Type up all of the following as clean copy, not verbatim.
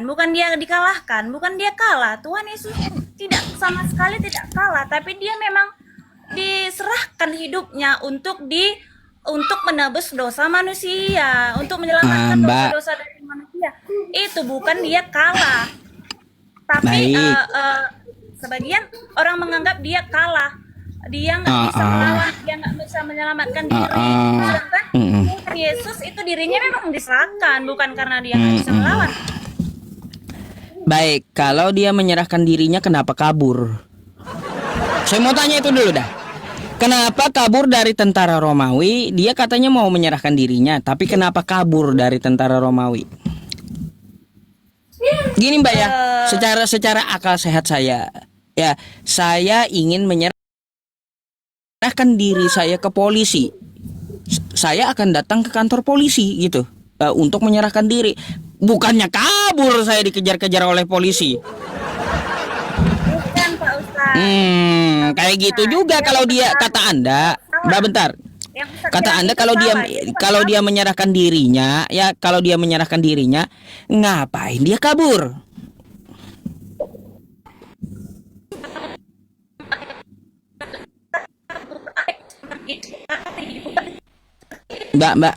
bukan dia dikalahkan, bukan dia kalah. Tuhan Yesus tidak sama sekali tidak kalah, tapi dia memang diserahkan hidupnya untuk menebus dosa manusia, untuk menyelamatkan Mbak, dosa-dosa dari manusia. Itu bukan dia kalah. Tapi baik. sebagian orang menganggap dia kalah. Dia nggak Ah, bisa ah, melawan, dia nggak bisa menyelamatkan ah, diri. ah. Sedangkan Mm-mm. Tuhan Yesus itu dirinya memang diserahkan, bukan karena dia nggak bisa Mm-mm. melawan. Baik, kalau dia menyerahkan dirinya, kenapa kabur? Saya mau tanya itu dulu dah. Kenapa kabur dari tentara Romawi? Dia katanya mau menyerahkan dirinya, tapi kenapa kabur dari tentara Romawi? Gini Mbak ya, Eh, secara akal sehat saya, ya saya ingin menyerahkan diri saya ke polisi. Saya akan datang ke kantor polisi gitu, untuk menyerahkan diri. Bukannya kabur saya dikejar-kejar oleh polisi. bukan Pak Ustadz. Pak Kayak gitu Ustadz, juga dia kalau bukan dia kata kabur, Anda, Mbak salah. bentar. Yang Ustadz Kata bilang Anda itu salah, dia bukan kalau dia kabur. menyerahkan dirinya, ya kalau dia menyerahkan dirinya, ngapain dia kabur? Mbak,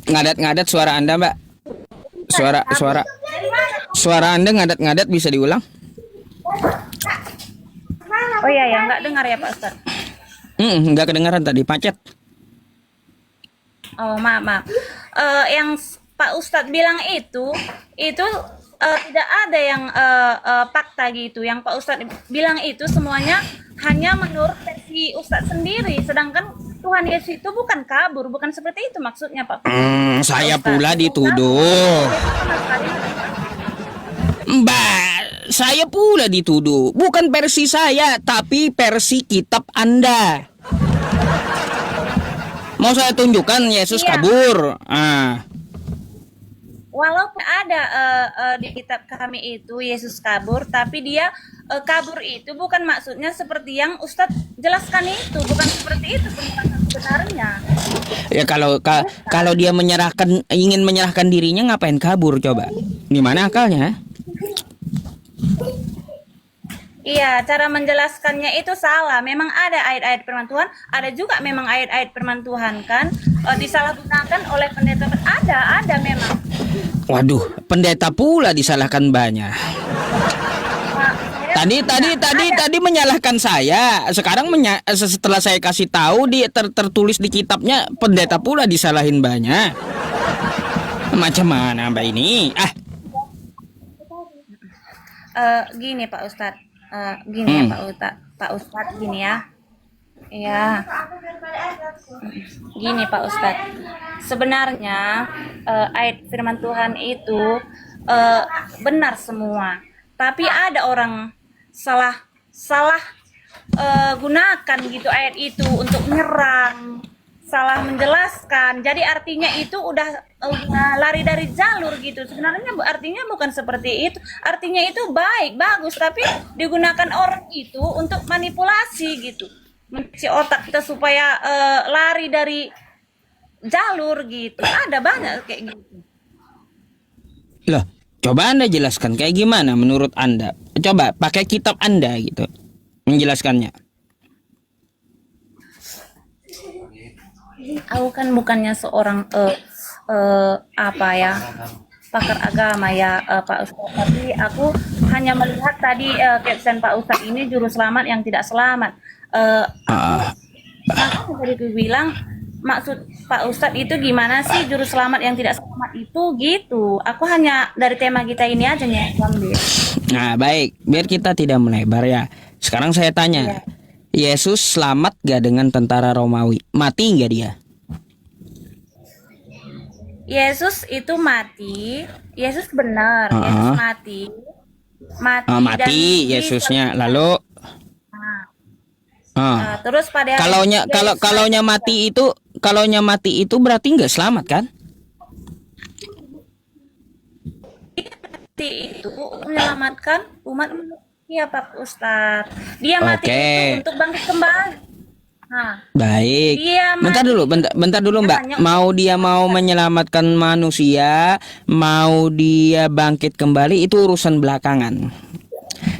ngadat-ngadat suara Anda, Mbak. Suara Kabur. suara Dari mana? suara Anda ngadat-ngadat, bisa diulang? Oh iya ya, nggak dengar ya Pak Ustadz. Nggak kedengaran tadi, pacet. Oh maaf maaf. Yang Pak Ustadz bilang itu tidak ada yang fakta gitu. Yang Pak Ustadz bilang itu semuanya hanya menurut versi Ustadz sendiri. Sedangkan Tuhan Yesus itu bukan kabur, bukan seperti itu maksudnya Pak Saya Ustadz. pula Bukan kabur. dituduh. Tuhan Yesus sama sekali bukan kabur. Mbak, saya pula dituduh. Bukan versi saya, tapi versi kitab Anda. Mau saya tunjukkan Yesus Iya, kabur. walaupun ada di kitab kami itu Yesus kabur, tapi dia kabur itu bukan maksudnya seperti yang Ustadz jelaskan itu, bukan seperti itu penjelasan sebenarnya. Ya kalau Bukan. dia ingin menyerahkan dirinya, ngapain kabur coba? Gimana akalnya? Iya, cara menjelaskannya itu salah. Memang ada ayat-ayat firman Tuhan, ada juga memang ayat-ayat firman Tuhan kan disalahgunakan oleh pendeta. Ada memang. Waduh, pendeta pula disalahkan banyak. Saya Tadi tadi bilang tadi ada. tadi menyalahkan saya. Sekarang setelah saya kasih tahu tertulis di kitabnya, pendeta pula disalahin banyak. Macam mana Mbak ini? Gini Pak Ustadz, gini ya Hmm. Pak Ustadz gini ya. Ya, gini Pak Ustadz. Sebenarnya ayat firman Tuhan itu eh, benar semua. Tapi ada orang salah salah gunakan gitu ayat itu untuk menyerang, salah menjelaskan. Jadi artinya itu udah lari dari jalur gitu. Sebenarnya artinya bukan seperti itu. Artinya itu baik, bagus, tapi digunakan orang itu untuk manipulasi gitu. Mencuci otak kita supaya lari dari jalur gitu. Ada banyak kayak gitu. Loh, coba Anda jelaskan kayak gimana menurut Anda? Coba pakai kitab Anda gitu menjelaskannya. Aku kan bukannya seorang apa ya pakar agama ya Pak Ustadz, tapi aku hanya melihat tadi caption Pak Ustadz ini juru selamat yang tidak selamat. Aku Ah, makanya tadi aku bilang maksud Pak Ustadz itu gimana sih juru selamat yang tidak selamat itu gitu. Aku hanya dari tema kita ini aja nih ambil. nah, baik, biar kita tidak melebar ya. Sekarang saya tanya, Iya. Yesus selamat gak dengan tentara Romawi? Mati gak dia? Yesus itu mati, Yesus benar, Yesus Ah, mati, mati dan mati Yesusnya. Lalu terus pada hari kalaunya ketiga Yesus naik ke surga. kalaunya mati itu berarti nggak selamat kan? Mati itu menyelamatkan umat manusia Pak Ustadz. Dia mati itu Oke. untuk bangkit kembali. Nah, Baik. dia Bentar mati. dulu, bentar dulu Mbak. Namanya Mau dia mau menyelamatkan manusia, mau dia bangkit kembali itu urusan belakangan.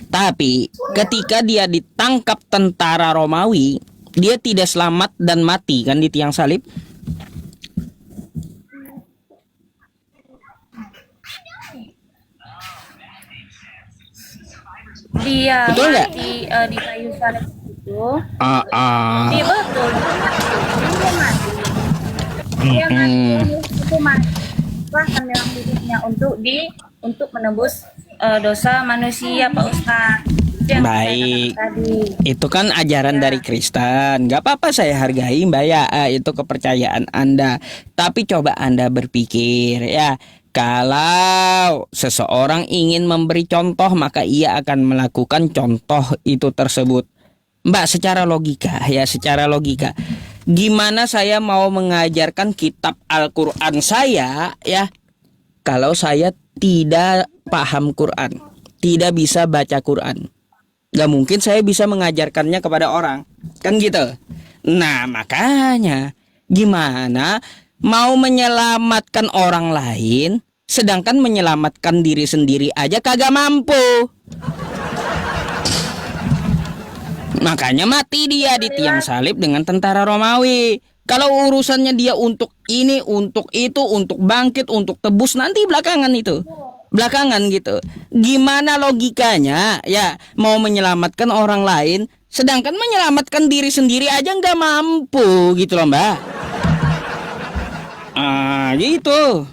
Tapi ketika dia ditangkap tentara Romawi, dia tidak selamat dan mati kan di tiang salib. dia Betul nggak? mati di kayu salib itu. Ah, ah. Dia betul. Dia mati. Dia mati. Itu mati. Bahkan memang hidupnya untuk menebus dosa manusia, Pak Ustaz. Itu yang saya Baik. katakan tadi. Itu kan ajaran Ya. dari Kristen. Gak apa-apa saya hargai Mbak ya, itu kepercayaan Anda. Tapi coba Anda berpikir ya, kalau seseorang ingin memberi contoh maka ia akan melakukan contoh itu tersebut. Mbak, secara logika ya, secara logika. Gimana saya mau mengajarkan kitab Al-Qur'an saya ya kalau saya tidak paham Quran, tidak bisa baca Quran? Gak mungkin saya bisa mengajarkannya kepada orang, kan gitu. Nah makanya gimana mau menyelamatkan orang lain sedangkan menyelamatkan diri sendiri aja kagak mampu. Makanya mati dia di tiang salib dengan tentara Romawi. Kalau urusannya dia untuk ini, untuk itu, untuk bangkit, untuk tebus nanti belakangan itu. Belakangan gitu. Gimana logikanya ya mau menyelamatkan orang lain sedangkan menyelamatkan diri sendiri aja nggak mampu gitu loh Mbak. Ah gitu.